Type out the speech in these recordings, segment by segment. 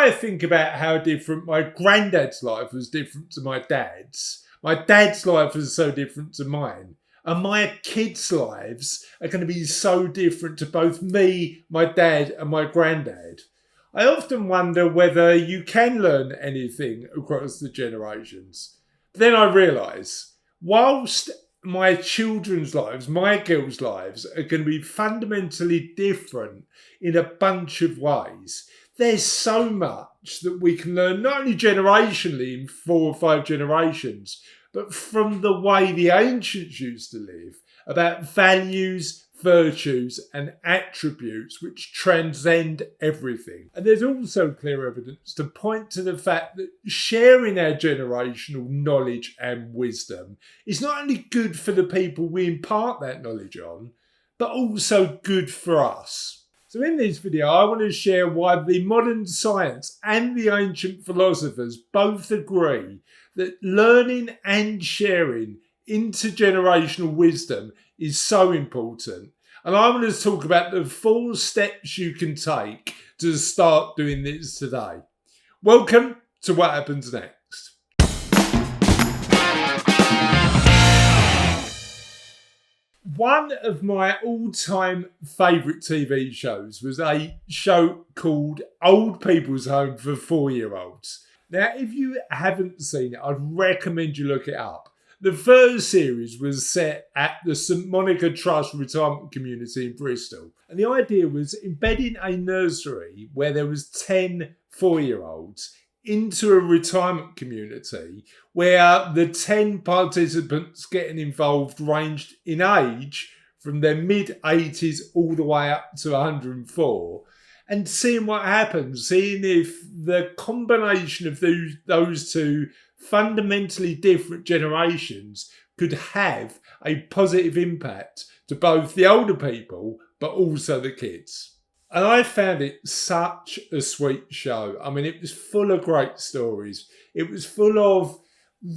I think about how different my granddad's life was different to my dad's life was so different to mine. And my kids' lives are going to be so different to both me, my dad, and my granddad. I often wonder whether you can learn anything across the generations. But then I realise, whilst my children's lives, my girls' lives, are going to be fundamentally different in a bunch of ways, there's so much that we can learn, not only generationally in 4 or 5 generations, but from the way the ancients used to live, about values, virtues and attributes which transcend everything. And there's also clear evidence to point to the fact that sharing our generational knowledge and wisdom is not only good for the people we impart that knowledge on, but also good for us. So in this video, I want to share why the modern science and the ancient philosophers both agree that learning and sharing intergenerational wisdom is so important. And I want to talk about the 4 steps you can take to start doing this today. Welcome to What Happens Next. One of my all-time favourite TV shows was a show called Old People's Home for 4-year-olds. Now, if you haven't seen it, I'd recommend you look it up. The first series was set at the St Monica Trust retirement community in Bristol. And the idea was embedding a nursery where there was 10 4-year-olds into a retirement community where the 10 participants getting involved ranged in age from their mid-80s all the way up to 104. And seeing what happens, seeing if the combination of those two fundamentally different generations could have a positive impact to both the older people but also the kids. And I found it such a sweet show. I mean, it was full of great stories. It was full of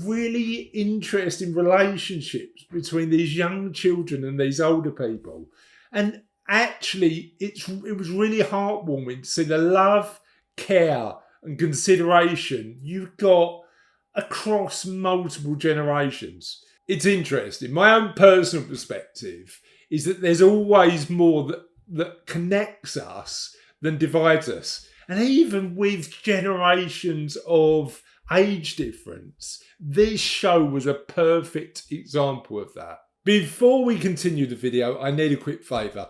really interesting relationships between these young children and these older people. And actually, it was really heartwarming to see the love, care and consideration you've got across multiple generations. It's interesting. My own personal perspective is that there's always more that connects us than divides us. And even with generations of age difference, this show was a perfect example of that. Before we continue the video, I need a quick favour.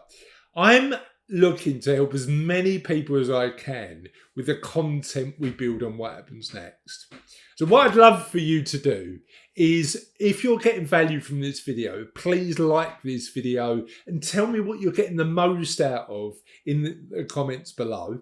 I'm looking to help as many people as I can with the content we build on What Happens Next. So what I'd love for you to do is, if you're getting value from this video, please like this video and tell me what you're getting the most out of in the comments below.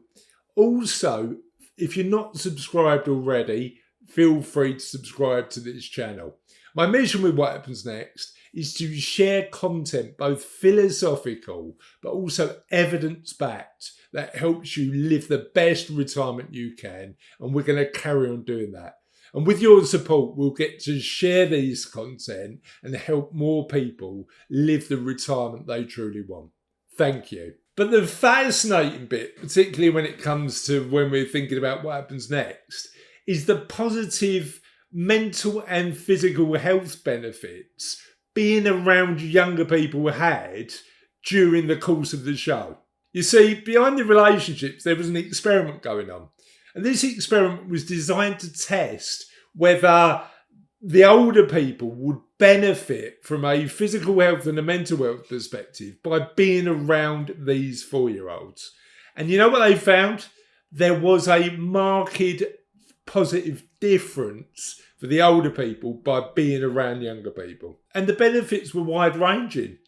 Also, if you're not subscribed already, feel free to subscribe to this channel. My mission with What Happens Next is to share content, both philosophical but also evidence-backed, that helps you live the best retirement you can, and we're going to carry on doing that. And with your support, we'll get to share these content and help more people live the retirement they truly want. Thank you. But the fascinating bit, particularly when it comes to when we're thinking about what happens next, is the positive mental and physical health benefits being around younger people had during the course of the show. You see, behind the relationships, there was an experiment going on. And this experiment was designed to test whether the older people would benefit from a physical health and a mental health perspective by being around these 4-year-olds. And you know what they found? There was a marked positive difference for the older people by being around younger people. And the benefits were wide-ranging,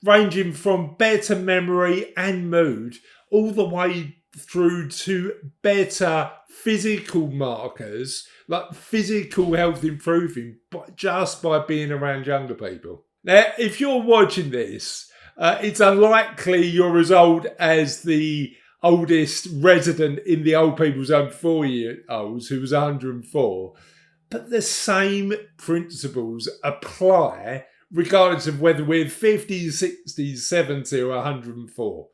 ranging from better memory and mood all the way through to better physical markers, like physical health improving, but just by being around younger people. Now, if you're watching this, it's unlikely you're as old as the oldest resident in the Old People's Home 4-year-olds, who was 104. But the same principles apply regardless of whether we're 50, 60, 70 or 104.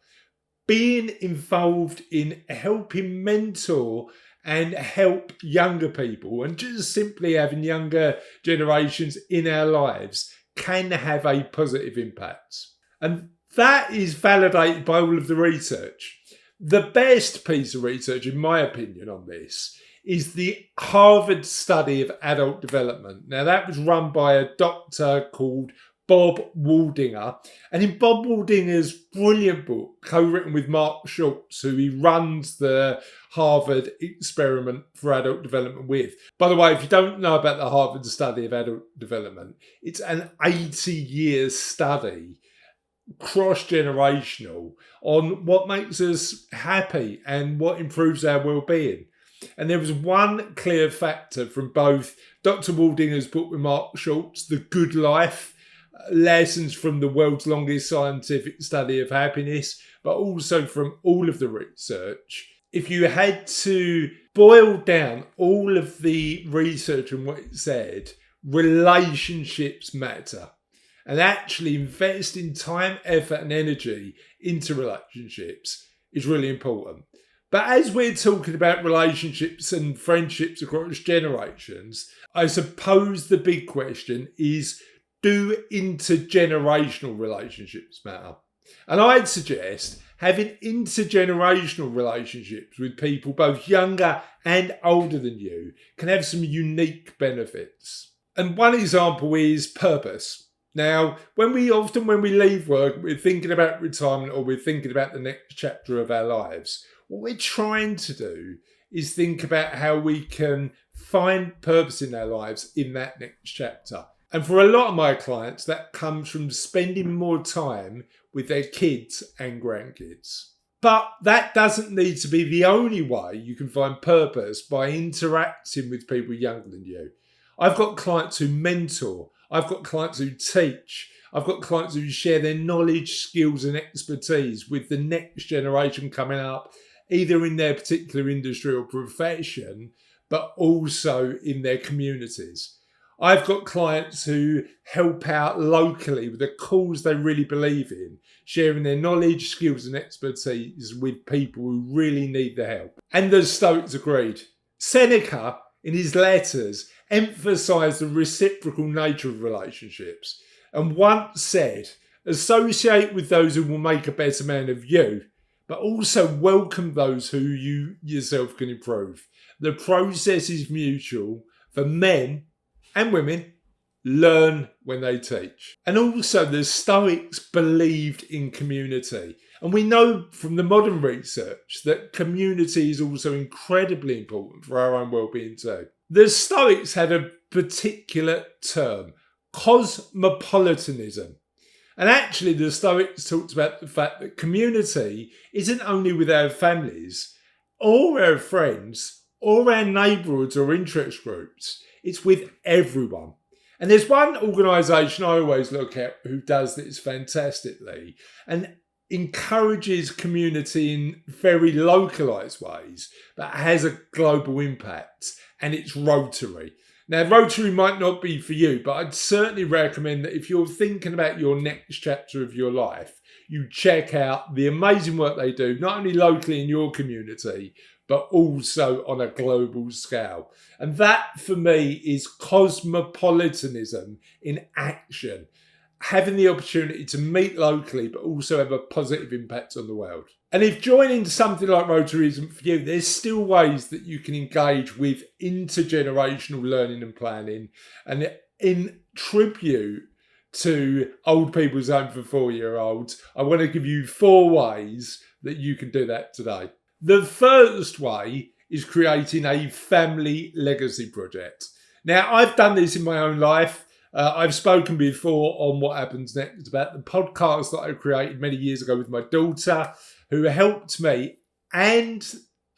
Being involved in helping mentor and help younger people, and just simply having younger generations in our lives can have a positive impact. And that is validated by all of the research. The best piece of research, in my opinion, on this is the Harvard study of adult development. Now, that was run by a doctor called Bob Waldinger. And in Bob Waldinger's brilliant book, co-written with Mark Schultz, who he runs the Harvard experiment for adult development with. By the way, if you don't know about the Harvard study of adult development, it's an 80-year study, cross-generational, on what makes us happy and what improves our well-being. And there was one clear factor from both Dr. Waldinger's book with Mark Schultz, The Good Life, Lessons from the World's Longest Scientific Study of Happiness, but also from all of the research. If you had to boil down all of the research and what it said, relationships matter. And actually investing time, effort and energy into relationships is really important. But as we're talking about relationships and friendships across generations, I suppose the big question is, do intergenerational relationships matter? And I'd suggest having intergenerational relationships with people both younger and older than you can have some unique benefits. And one example is purpose. Now, when we leave work, we're thinking about retirement or we're thinking about the next chapter of our lives. What we're trying to do is think about how we can find purpose in our lives in that next chapter. And for a lot of my clients, that comes from spending more time with their kids and grandkids. But that doesn't need to be the only way you can find purpose, by interacting with people younger than you. I've got clients who mentor. I've got clients who teach. I've got clients who share their knowledge, skills and expertise with the next generation coming up, either in their particular industry or profession, but also in their communities. I've got clients who help out locally with a cause they really believe in, sharing their knowledge, skills and expertise with people who really need the help. And the Stoics agreed. Seneca, in his letters, emphasised the reciprocal nature of relationships and once said, associate with those who will make a better man of you, but also welcome those who you yourself can improve. The process is mutual. For men and women, learn when they teach. And also the Stoics believed in community. And we know from the modern research that community is also incredibly important for our own well-being too. The Stoics had a particular term, cosmopolitanism. And actually the Stoics talked about the fact that community isn't only with our families or our friends or our neighbourhoods or interest groups. It's with everyone. And there's one organisation I always look at who does this fantastically and encourages community in very localised ways, but has a global impact, and it's Rotary. Now, Rotary might not be for you, but I'd certainly recommend that if you're thinking about your next chapter of your life, you check out the amazing work they do, not only locally in your community, but also on a global scale. And that, for me, is cosmopolitanism in action. Having the opportunity to meet locally, but also have a positive impact on the world. And if joining something like Rotary isn't for you, there's still ways that you can engage with intergenerational learning and planning. And in tribute to Old People's Home for 4-year-olds, I want to give you 4 ways that you can do that today. The first way is creating a family legacy project. Now, I've done this in my own life. I've spoken before on What Happens Next about the podcast that I created many years ago with my daughter, who helped me, and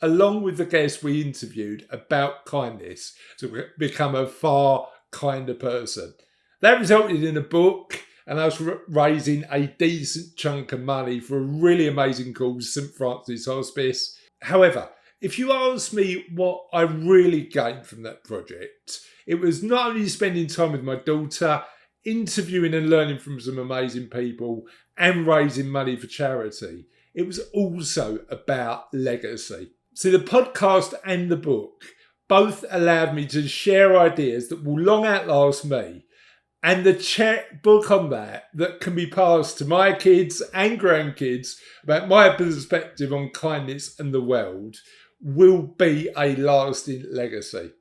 along with the guests we interviewed, about kindness to become a far kinder person. That resulted in a book and us raising a decent chunk of money for a really amazing cause, St. Francis Hospice. However, if you ask me what I really gained from that project, it was not only spending time with my daughter, interviewing and learning from some amazing people, and raising money for charity. It was also about legacy. See, the podcast and the book both allowed me to share ideas that will long outlast me. And the book on that can be passed to my kids and grandkids about my perspective on kindness and the world will be a lasting legacy.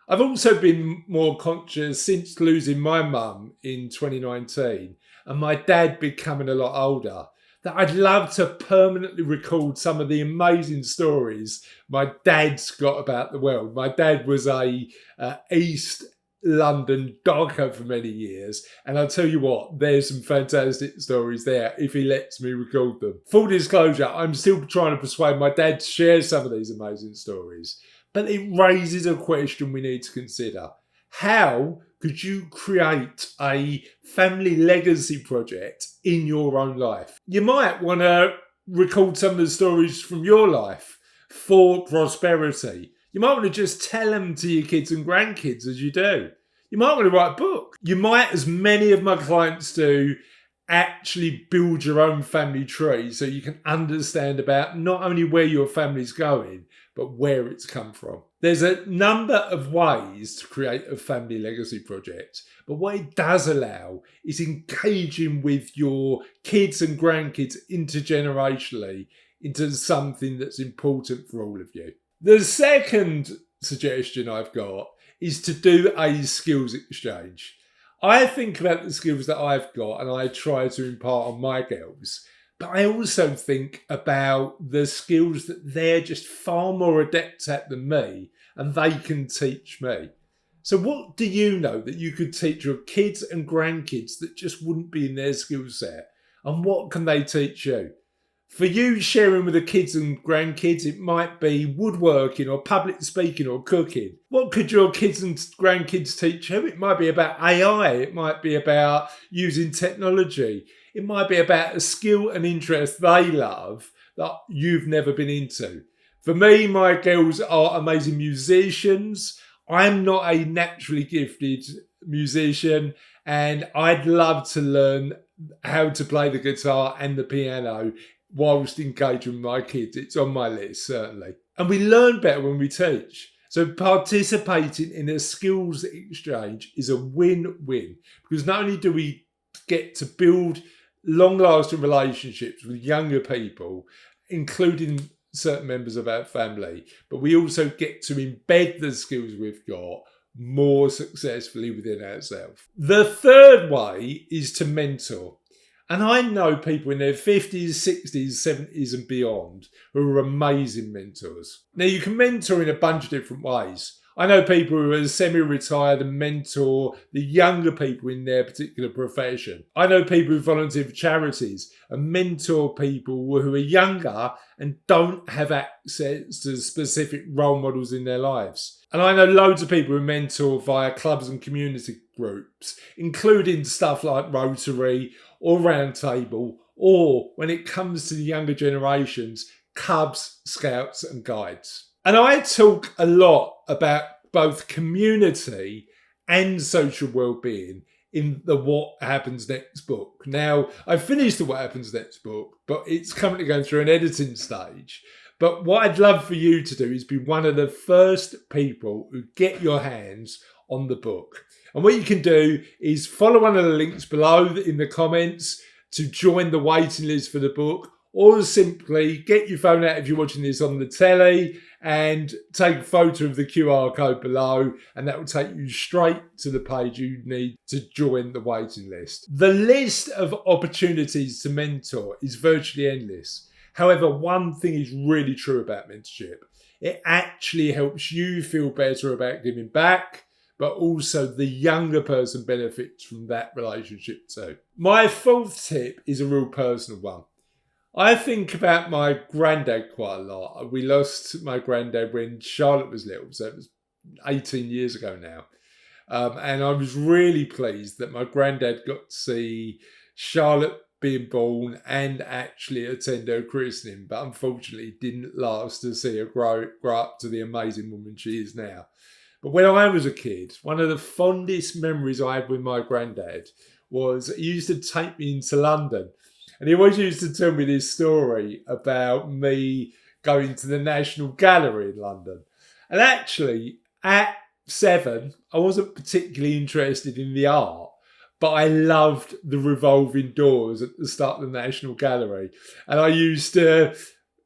I've also been more conscious since losing my mum in 2019 and my dad becoming a lot older that I'd love to permanently record some of the amazing stories my dad's got about the world. My dad was a East London docker for many years, and I'll tell you what, there's some fantastic stories there if he lets me record them. Full disclosure, I'm still trying to persuade my dad to share some of these amazing stories, but it raises a question we need to consider. How could you create a family legacy project in your own life? You might want to record some of the stories from your life for prosperity. You might want to just tell them to your kids and grandkids as you do. You might want to write a book. You might, as many of my clients do, actually build your own family tree so you can understand about not only where your family's going, but where it's come from. There's a number of ways to create a family legacy project, but what it does allow is engaging with your kids and grandkids intergenerationally into something that's important for all of you. The second suggestion I've got is to do a skills exchange. I think about the skills that I've got and I try to impart on my girls, but I also think about the skills that they're just far more adept at than me and they can teach me. So what do you know that you could teach your kids and grandkids that just wouldn't be in their skill set? And what can they teach you? For you sharing with the kids and grandkids, it might be woodworking or public speaking or cooking. What could your kids and grandkids teach you? It might be about AI. It might be about using technology. It might be about a skill and interest they love that you've never been into. For me, my girls are amazing musicians. I'm not a naturally gifted musician, and I'd love to learn how to play the guitar and the piano whilst engaging with my kids. It's on my list, certainly. And we learn better when we teach. So participating in a skills exchange is a win-win, because not only do we get to build long-lasting relationships with younger people, including certain members of our family, but we also get to embed the skills we've got more successfully within ourselves. The third way is to mentor. And I know people in their 50s, 60s, 70s and beyond who are amazing mentors. Now, you can mentor in a bunch of different ways. I know people who are semi-retired and mentor the younger people in their particular profession. I know people who volunteer for charities and mentor people who are younger and don't have access to specific role models in their lives. And I know loads of people who mentor via clubs and community groups, including stuff like Rotary or Roundtable, or when it comes to the younger generations, Cubs, Scouts and Guides. And I talk a lot about both community and social well-being in the What Happens Next book. Now, I've finished the What Happens Next book, but it's currently going through an editing stage. But what I'd love for you to do is be one of the first people who get your hands on the book. And what you can do is follow one of the links below in the comments to join the waiting list for the book, or simply get your phone out if you're watching this on the telly and take a photo of the QR code below, and that will take you straight to the page you need to join the waiting list. The list of opportunities to mentor is virtually endless. However, one thing is really true about mentorship. It actually helps you feel better about giving back, but also the younger person benefits from that relationship too. My fourth tip is a real personal one. I think about my granddad quite a lot. We lost my granddad when Charlotte was little, so it was 18 years ago now. And I was really pleased that my granddad got to see Charlotte being born and actually attend her christening, but unfortunately didn't last to see her grow up to the amazing woman she is now. But when I was a kid, one of the fondest memories I had with my granddad was he used to take me into London. And he always used to tell me this story about me going to the National Gallery in London. And actually, at 7, I wasn't particularly interested in the art, but I loved the revolving doors at the start of the National Gallery. And I used to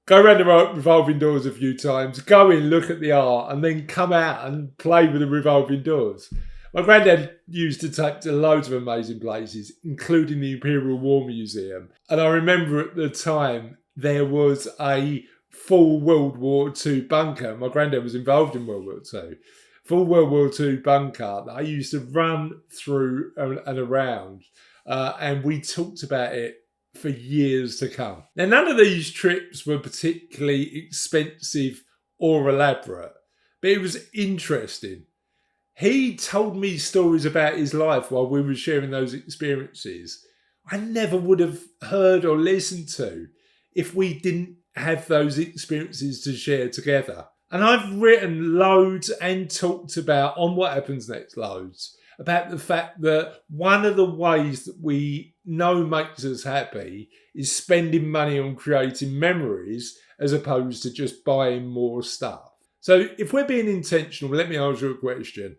go around the revolving doors a few times, go in, look at the art, and then come out and play with the revolving doors. My granddad used to take to loads of amazing places, including the Imperial War Museum. And I remember at the time there was a full World War II bunker. My granddad was involved in World War II. Full World War II bunker that I used to run through and around. And we talked about it for years to come. Now, none of these trips were particularly expensive or elaborate, but it was interesting. He told me stories about his life while we were sharing those experiences I never would have heard or listened to if we didn't have those experiences to share together. And I've written loads and talked about on What Happens Next loads about the fact that one of the ways that we know makes us happy is spending money on creating memories as opposed to just buying more stuff. So if we're being intentional, let me ask you a question.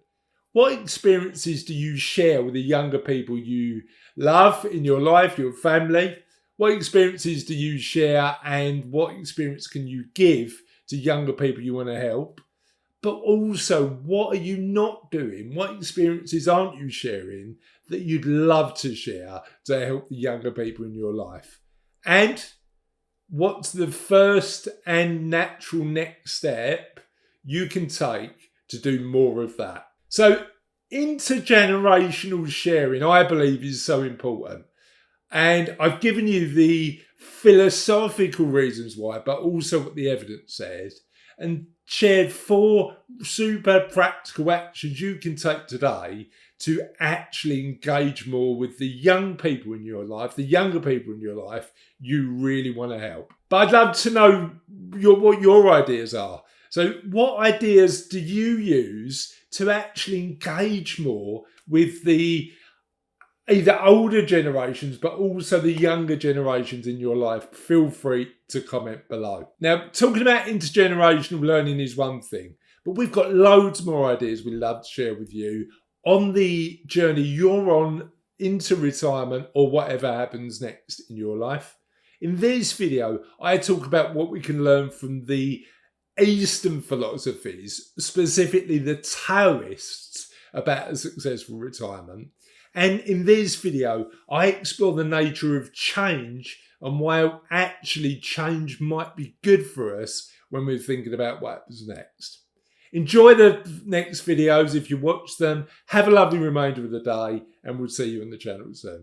What experiences do you share with the younger people you love in your life, your family? What experiences do you share, and what experience can you give to younger people you want to help? But also, what are you not doing? What experiences aren't you sharing that you'd love to share to help the younger people in your life? And what's the first and natural next step you can take to do more of that? So intergenerational sharing, I believe, is so important. And I've given you the philosophical reasons why, but also what the evidence says, and shared 4 super practical actions you can take today to actually engage more with the young people in your life, the younger people in your life you really want to help. But I'd love to know what your ideas are. So what ideas do you use to actually engage more with the either older generations, but also the younger generations in your life? Feel free to comment below. Now, talking about intergenerational learning is one thing, but we've got loads more ideas we'd love to share with you on the journey you're on into retirement or whatever happens next in your life. In this video, I talk about what we can learn from the Eastern philosophies, specifically the Taoists, about a successful retirement. And in this video, I explore the nature of change and why actually change might be good for us when we're thinking about what happens next. Enjoy the next videos if you watch them. Have a lovely remainder of the day, and we'll see you on the channel soon.